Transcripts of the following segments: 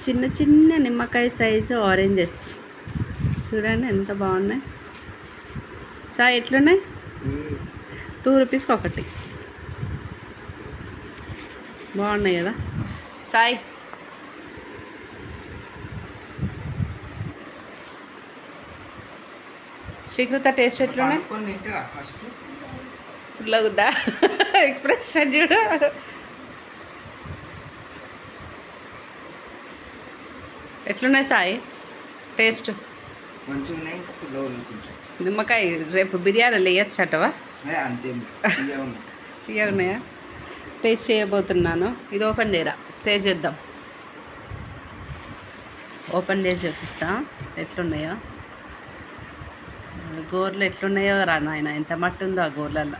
చిన్న చిన్న నిమ్మకాయ సైజు ఆరెంజెస్ చూడండి ఎంత బాగున్నాయి. సాయి ఎట్లున్నాయి? 2 రూపీస్కి ఒకటి. బాగున్నాయి కదా సాయి? శ్రీకృత టేస్ట్ ఎట్లున్నాయి? పుల్లగుద్దా? ఎక్స్ప్రెషన్ చూడు. ఎట్లున్నాయి సాయి టేస్ట్? నిమ్మకాయ రేపు బిర్యానీలు వేయచ్చటవా? తీయగున్నాయా? టేస్ట్ చేయబోతున్నాను. ఇది ఓపెన్ చేయరా, టేస్ట్ చేద్దాం. ఓపెన్ చేసి చూపిస్తా ఎట్లున్నాయో. గోర్లు ఎట్లున్నాయో రా నాయన, ఎంత మట్టి ఉందో ఆ గోర్లల్లో.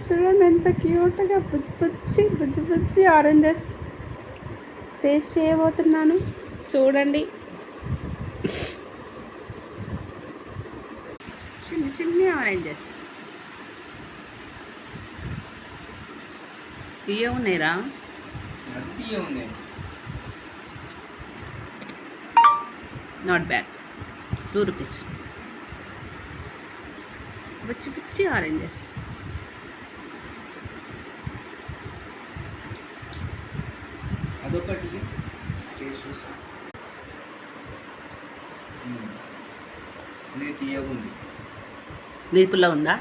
చూడండి ఎంత క్యూట్గా పుచ్చి ఆరెంజెస్ టేస్ట్ చేయబోతున్నాను. చూడండి చిన్న చిన్న ఆరెంజెస్ తీయ ఉన్నాయిరా. Not bad. 2 rupees. Puchchi oranges. అదొకటి టేస్ట్ తీయగా ఉంది. నీపుల్లా ఉందా?